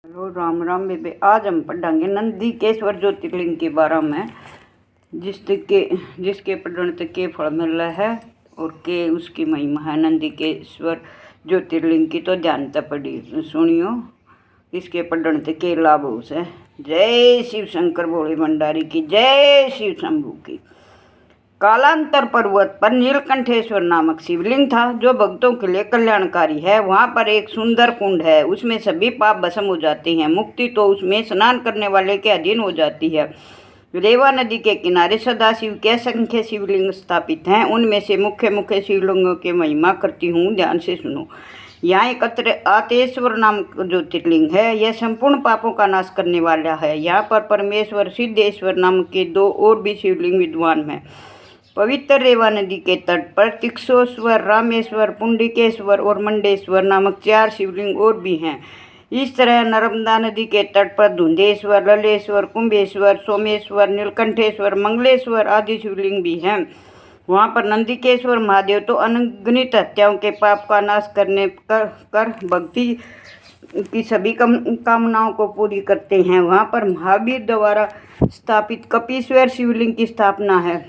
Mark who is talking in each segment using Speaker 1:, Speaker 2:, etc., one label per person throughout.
Speaker 1: Hello Ram Ram बेबे। आज हम पढ़ेंगे नंदीकेश्वर ज्योतिर्लिंग के बारे में, जिसके पढ़ने से के फल मिल रहा है और के उसकी महिमा है। नंदीकेश्वर ज्योतिर्लिंग की तो जानता पड़ी सुनियो, इसके पढ़ने से के लाभ हो से। जय शिव शंकर भोले भंडारी की, जय शिव शंभू की। कालांतर पर्वत पर नीलकंठेश्वर नामक शिवलिंग था, जो भक्तों के लिए कल्याणकारी है। वहां पर एक सुंदर कुंड है, उसमें सभी पाप भस्म हो जाते हैं। मुक्ति तो उसमें स्नान करने वाले के अधीन हो जाती है। रेवा नदी के किनारे सदाशिव के असंख्य शिवलिंग स्थापित हैं। उनमें से मुख्य मुख्य शिवलिंगों की महिमा करती हूँ, ध्यान से सुनो। यहाँ एक आतेश्वर नाम ज्योतिर्लिंग है। यह संपूर्ण पापों का नाश करने वाला है। यहाँ पर परमेश्वर सिद्धेश्वर नाम के दो और भी शिवलिंग विद्वान हैं। पवित्र रेवा नदी के तट पर तिक्षोश्वर, रामेश्वर, पुंडीकेश्वर और मंडेश्वर नामक 4 शिवलिंग और भी हैं। इस तरह नर्मदा नदी के तट पर धुंधेश्वर, ललेश्वर, कुंभेश्वर, सोमेश्वर, नीलकंठेश्वर, मंगलेश्वर आदि शिवलिंग भी हैं। वहाँ पर नंदीकेश्वर महादेव तो अनगिनत हत्याओं के पाप का नाश करने कर भक्ति की सभी कामनाओं को पूरी करते हैं। वहाँ पर महावीर द्वारा स्थापित कपीश्वर शिवलिंग की स्थापना है।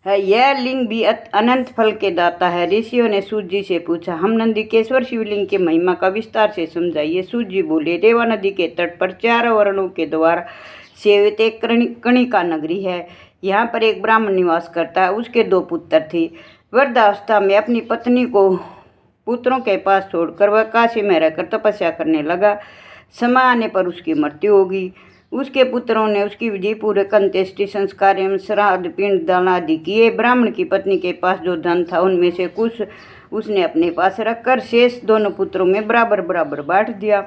Speaker 1: यह लिंग भी अनंत फल के दाता है। ऋषियों ने सूत जी से पूछा, हम नंदीकेश्वर शिवलिंग की महिमा का विस्तार से समझाइए। सूत जी बोले, रेवा नदी के तट पर 4 वर्णों के द्वारा सेवित एक कणिका नगरी है। यहाँ पर एक ब्राह्मण निवास करता है। उसके 2 पुत्र थे। वृद्धावस्था में अपनी पत्नी को पुत्रों के पास छोड़कर वह काशी में रहकर तपस्या करने लगा। समय आने पर उसकी मृत्यु होगी। उसके पुत्रों ने उसकी विधि पूर्वक अंत्येष्टि संस्कार एवं श्राद्ध पिंड दान आदि किए। ब्राह्मण की पत्नी के पास जो धन था उनमें से कुछ उसने अपने पास रखकर शेष दोनों पुत्रों में बराबर बराबर बांट दिया।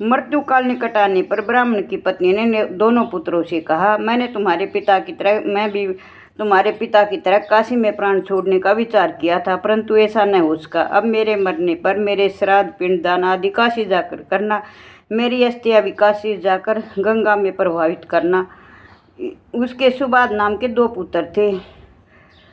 Speaker 1: मृत्यु काल निकट आने पर ब्राह्मण की पत्नी ने दोनों पुत्रों से कहा, मैं भी तुम्हारे पिता की तरह काशी में प्राण छोड़ने का विचार किया था, परंतु ऐसा न हो सका। अब मेरे मरने पर मेरे श्राद्ध पिंड दान आदि काशी जाकर करना। मेरी अस्थियां भी काशी जाकर गंगा में प्रभावित करना। उसके सुबाद नाम के 2 पुत्र थे।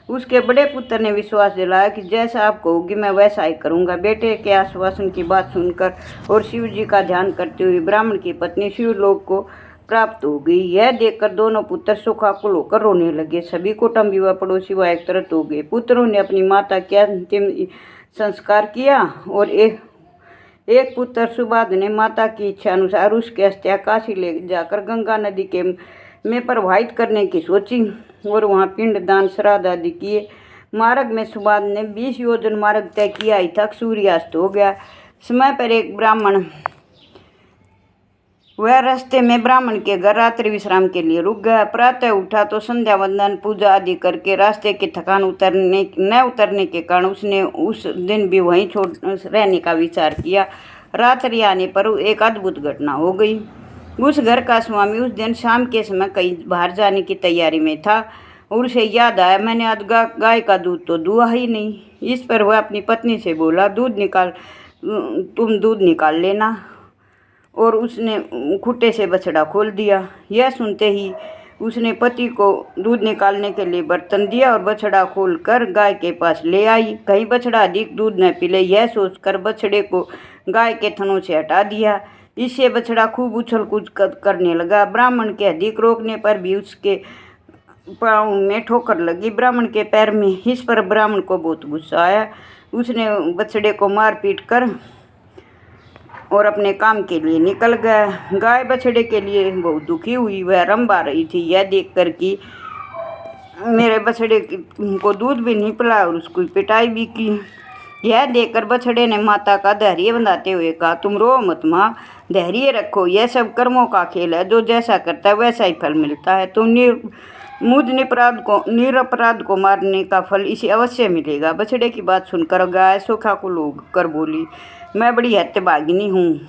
Speaker 1: उसके बड़े पुत्र ने विश्वास दिलाया कि जैसा आप कहोगी मैं वैसा ही करूंगा। बेटे के आश्वासन की बात सुनकर और शिव जी का ध्यान करते हुए ब्राह्मण की पत्नी शिवलोक को प्राप्त हो गई। यह देखकर दोनों पुत्र शोकाकुल होकर रोने लगे। सभी कुटुंबी व पड़ोसी व एकत्रित हो गए। पुत्रों ने अपनी माता के अंतिम संस्कार किया और एक पुत्र सुबाद ने माता की इच्छा अनुसार उसके अस्थियां काशी ले जाकर गंगा नदी में प्रवाहित करने की सोची और वहां पिंड दान श्राद्ध आदि किए। मार्ग में सुबाद ने 20 योजन मार्ग तय किया ही तक सूर्यास्त हो गया। समय पर एक ब्राह्मण वह रास्ते में ब्राह्मण के घर रात्रि विश्राम के लिए रुक गया। प्रातः उठा तो संध्या वंदन पूजा आदि करके रास्ते की थकान न उतरने के कारण उसने उस दिन भी वहीं छोड़ रहने का विचार किया। रात्रि आने पर एक अद्भुत घटना हो गई। उस घर का स्वामी उस दिन शाम के समय कहीं बाहर जाने की तैयारी में था और उसे याद आया, मैंने आज गाय का दूध तो दुआ ही नहीं। इस पर वह अपनी पत्नी से बोला, तुम दूध निकाल लेना, और उसने खूंटे से बछड़ा खोल दिया। यह सुनते ही उसने पति को दूध निकालने के लिए बर्तन दिया और बछड़ा खोलकर गाय के पास ले आई। कहीं बछड़ा अधिक दूध न पिले, यह सोचकर बछड़े को गाय के थनों से हटा दिया। इससे बछड़ा खूब उछल कूद करने लगा। ब्राह्मण के अधिक रोकने पर भी उसके पाँव में ठोकर लगी, ब्राह्मण के पैर में। इस पर ब्राह्मण को बहुत गुस्सा आया। उसने बछड़े को मार पीट कर और अपने काम के लिए निकल गया। गाय बछड़े के लिए बहुत दुखी हुई, वह रंबा रही थी। यह देखकर कि मेरे बछड़े को दूध भी नहीं पिला और उसकी पिटाई भी की। यह देखकर बछड़े ने माता का धैर्य बंधाते हुए कहा, तुम रो मत माँ, धैर्य रखो। यह सब कर्मों का खेल है, जो जैसा करता है वैसा ही फल मिलता है। तुम मुझ निरपराध को मारने का फल इसे अवश्य मिलेगा। बछड़े की बात सुनकर गाय शोकाकुल होकर बोली, मैं बड़ी हतभागिनी हूँ।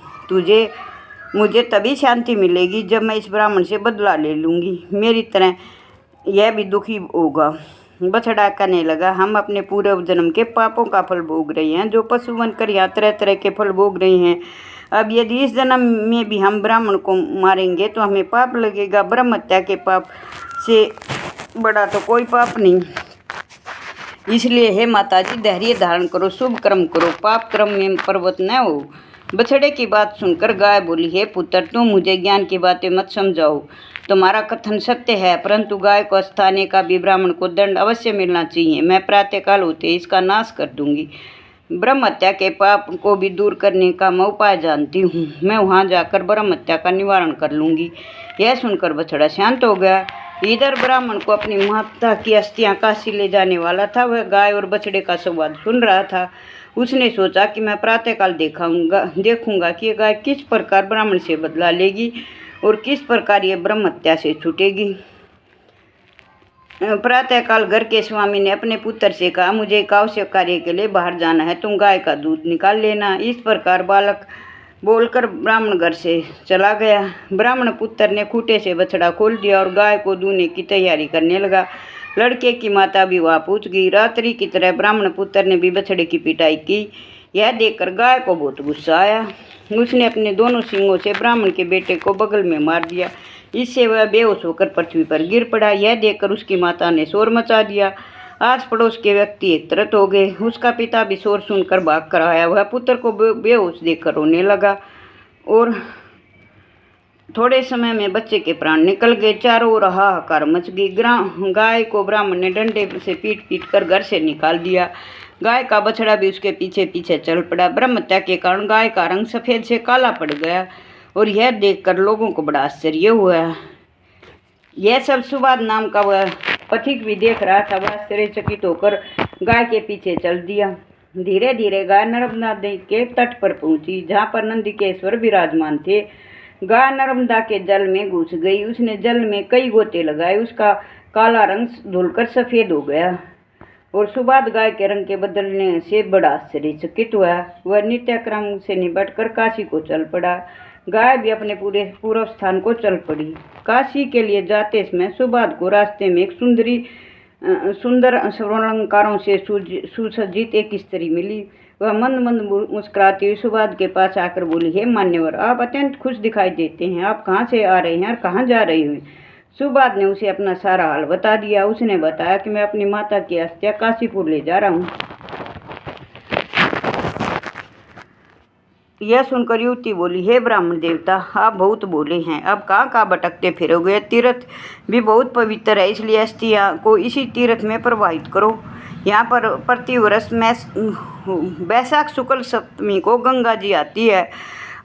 Speaker 1: मुझे तभी शांति मिलेगी जब मैं इस ब्राह्मण से बदला ले लूँगी। मेरी तरह यह भी दुखी होगा। बछड़ा कहने लगा, हम अपने पूर्व जन्म के पापों का फल भोग रहे हैं, जो पशु बनकर यहाँ तरह तरह के फल भोग रहे हैं। अब यदि इस जन्म में भी हम ब्राह्मण को मारेंगे तो हमें पाप लगेगा। ब्रह्म हत्या के पाप से बड़ा तो कोई पाप नहीं। इसलिए हे माता जी, धैर्य धारण करो, शुभ कर्म करो, पाप कर्म में पर्वत न हो। बछड़े की बात सुनकर गाय बोली, हे पुत्र, तुम मुझे ज्ञान की बातें मत समझाओ। तुम्हारा कथन सत्य है, परंतु गाय को स्थाने का भी ब्राह्मण को दंड अवश्य मिलना चाहिए। मैं प्रातःकाल होते इसका नाश कर दूंगी। ब्रह्म हत्या के पाप को भी दूर करने का मैं उपाय जानती हूँ। मैं वहाँ जाकर ब्रह्म हत्या का निवारण कर लूँगी। यह सुनकर बछड़ा शांत हो गया। इधर ब्राह्मण को अपनी माता की अस्थियां काशी ले जाने वाला था। वह गाय और बछड़े का संवाद सुन रहा था। उसने सोचा कि मैं प्रातःकाल देखूंगा कि यह गाय किस प्रकार ब्राह्मण से बदला लेगी और किस प्रकार ये ब्रह्म हत्या से छूटेगी। प्रातःकाल घर के स्वामी ने अपने पुत्र से कहा, मुझे एक आवश्यक कार्य के लिए बाहर जाना है, तुम गाय का दूध निकाल लेना। इस प्रकार बालक बोलकर ब्राह्मण घर से चला गया। ब्राह्मण पुत्र ने खूंटे से बछड़ा खोल दिया और गाय को दूहने की तैयारी करने लगा। लड़के की माता भी वहाँ पहुँच गई। रात्रि की तरह ब्राह्मण पुत्र ने भी बछड़े की पिटाई की। यह देखकर गाय को बहुत गुस्सा आया। उसने अपने दोनों सींगों से ब्राह्मण के बेटे को बगल में मार दिया। इससे वह बेहोश होकर पृथ्वी पर गिर पड़ा। यह देखकर उसकी माता ने शोर मचा दिया। आस पड़ोस के व्यक्ति एकत्रित हो गए। उसका पिता भी शोर सुनकर भाग कर आया। वह पुत्र को बेहोश देखकर रोने लगा और थोड़े समय में बच्चे के प्राण निकल गए। चारों ओर हाहाकार मच गई। गाय को ब्राह्मण ने डंडे से पीट कर घर से निकाल दिया। गाय का बछड़ा भी उसके पीछे पीछे चल पड़ा। ब्रह्म हत्या के कारण गाय का रंग सफ़ेद से काला पड़ गया और यह देखकर लोगों को बड़ा आश्चर्य हुआ। यह सब सुबाद नाम का वह पथिक भी देख रहा था। वह आश्चर्यचकित होकर गाय के पीछे चल दिया। धीरे धीरे गाय नर्मदा नदी के तट पर पहुंची, जहाँ पर नंदिकेश्वर विराजमान थे। गाय नर्मदा के जल में घुस गई। उसने जल में कई गोते लगाए। उसका काला रंग धुलकर सफ़ेद हो गया और सुबाद गाय के रंग के बदलने से बड़ा आश्चर्यचकित हुआ। वह नित्यक्रम से निपटकर काशी को चल पड़ा। गाय भी अपने पूरे पूर्व स्थान को चल पड़ी। काशी के लिए जाते समय सुबाद को रास्ते में एक सुंदर स्वर्णालंकारों से सुसज्जित एक स्त्री मिली। वह मंद मंद मुस्कुराती हुई सुबाद के पास आकर बोली, हे मान्यवर, आप अत्यंत खुश दिखाई देते हैं। आप कहाँ से आ रहे हैं और कहाँ जा रही हैं? सुबाद ने उसे अपना सारा हाल बता दिया। उसने बताया कि मैं अपनी माता की अस्थियां काशीपुर ले जा रहा हूँ। यह सुनकर युवती बोली, हे ब्राह्मण देवता, आप बहुत बोले हैं। अब कहाँ कहाँ भटकते फिरोगे? तीर्थ भी बहुत पवित्र है, इसलिए अस्थियां को इसी तीर्थ में प्रवाहित करो। यहाँ पर प्रतिवर्ष वैशाख शुक्ल सप्तमी को गंगा जी आती है।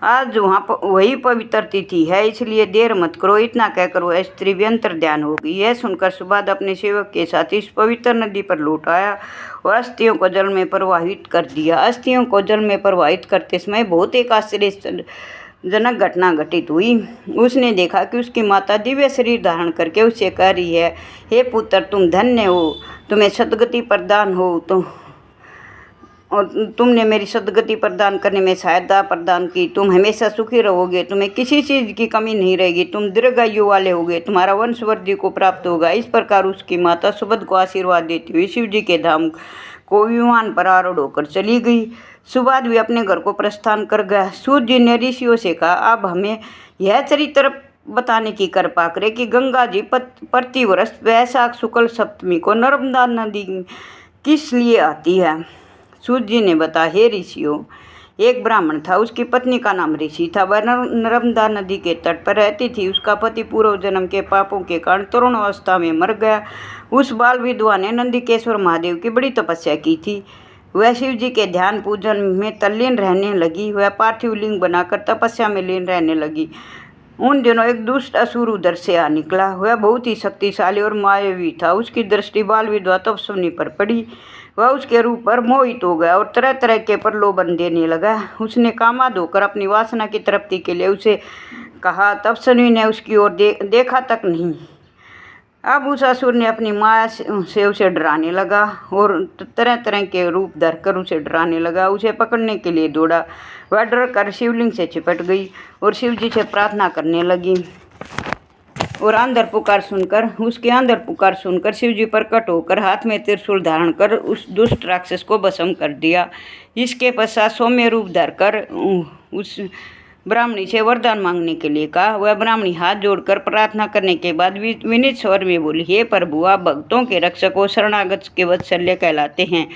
Speaker 1: आज वहाँ वही पवित्र तिथि है, इसलिए देर मत करो। इतना कहकर वह स्त्री भी अंतर्ध्यान हो गई। यह सुनकर सुबाद अपने सेवक के साथ इस पवित्र नदी पर लौट आया और अस्थियों को जल में प्रवाहित कर दिया। अस्थियों को जल में प्रवाहित करते समय बहुत एक आश्चर्यजनक घटना घटित हुई। उसने देखा कि उसकी माता दिव्य शरीर धारण करके उससे कह रही है, हे पुत्र, तुम धन्य हो, तुम्हें सद्गति प्रदान हो और तुमने मेरी सद्गति प्रदान करने में सहायता प्रदान की। तुम हमेशा सुखी रहोगे, तुम्हें किसी चीज़ की कमी नहीं रहेगी, तुम दीर्घायु वाले होगे, तुम्हारा वंश वृद्धि को प्राप्त होगा। इस प्रकार उसकी माता सुबद को आशीर्वाद देती हुई शिव जी के धाम को विमान पर आरूढ़ होकर चली गई। सुबाद भी अपने घर को प्रस्थान कर गया। सूर्य जी ने ऋषियों से कहा, अब हमें यह चरित्र बताने की कृपा करें कि गंगा जी प्रतिवर्ष वैशाख शुक्ल सप्तमी को नर्मदा नदी किस लिए आती है। सूर्य जी ने बताया, हे ऋषियों, एक ब्राह्मण था, उसकी पत्नी का नाम ऋषि था। वह नर्मदा नदी के तट पर रहती थी। उसका पति पूर्व जन्म के पापों के कारण तरुण अवस्था में मर गया। उस बाल विधवा ने नंदिकेश्वर महादेव की बड़ी तपस्या की थी। वह शिव जी के ध्यान पूजन में तल्लीन रहने लगी। वह पार्थिव लिंग बनाकर तपस्या में लीन रहने लगी। उन दिनों एक दुष्ट असुर उधर से आ निकला। वह बहुत ही शक्तिशाली और मायावी था। उसकी दृष्टि बाल विधवा तपस्विनी पर पड़ी। वह उसके रूप पर मोहित हो गया और तरह तरह के प्रलोभन देने लगा। उसने कामाद होकर अपनी वासना की तृप्ति के लिए उसे कहा। तपस्विनी ने उसकी ओर देखा तक नहीं। अब उस असुर ने अपनी माया से उसे डराने लगा और तरह तरह के रूप धरकर उसे डराने लगा। उसे पकड़ने के लिए दौड़ा। वह डर कर शिवलिंग से चिपट गई और शिव जी से प्रार्थना करने लगी और अंदर पुकार सुनकर शिव जी प्रकट होकर हाथ में त्रिशूल धारण कर उस दुष्ट राक्षस को भस्म कर दिया। इसके पश्चात सौम्य रूप धरकर उस ब्राह्मणी से वरदान मांगने के लिए कहा। वह ब्राह्मणी हाथ जोड़कर प्रार्थना करने के बाद विनीत स्वर में बोली, हे प्रभु, आप भक्तों के रक्षक और शरणागत के वात्सल्य कहलाते हैं।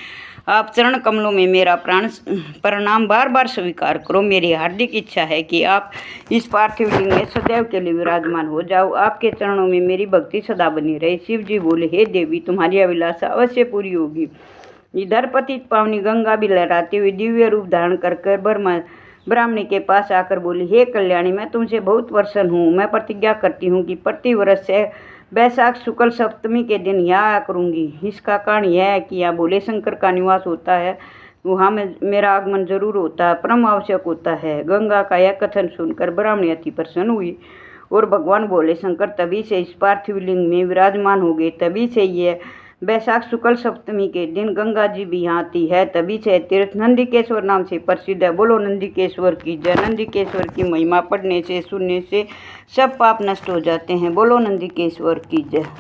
Speaker 1: आप चरण कमलों में मेरा प्रणाम बार बार स्वीकार करो। मेरी हार्दिक इच्छा है कि आप इस पार्थिव लिंग में सदैव के लिए विराजमान हो जाओ। आपके चरणों में मेरी भक्ति सदा बनी रहे। शिव जी बोले, हे देवी, तुम्हारी अभिलाषा अवश्य पूरी होगी। इधर पतित पावनी गंगा भी लहराते हुए दिव्य रूप धारण कर ब्राह्मणी के पास आकर बोली, हे कल्याणी, मैं तुमसे बहुत प्रसन्न हूँ। मैं प्रतिज्ञा करती हूँ कि प्रति वर्ष से वैशाख शुक्ल सप्तमी के दिन यहाँ आया करूँगी। इसका कारण यह है कि यहाँ भोले शंकर का निवास होता है, वहाँ में मेरा आगमन जरूर होता है, परम आवश्यक होता है। गंगा का यह कथन सुनकर ब्राह्मणी अति प्रसन्न हुई और भगवान भोले शंकर तभी से इस पार्थिव लिंग में विराजमान हो गए। तभी से यह वैशाख शुक्ल सप्तमी के दिन गंगा जी भी यहाँ आती है। तभी से तीर्थ नंदिकेश्वर नाम से प्रसिद्ध है। बोलो नंदिकेश्वर की जय। नंदिकेश्वर की महिमा पढ़ने से सुनने से सब पाप नष्ट हो जाते हैं। बोलो नंदिकेश्वर की जय।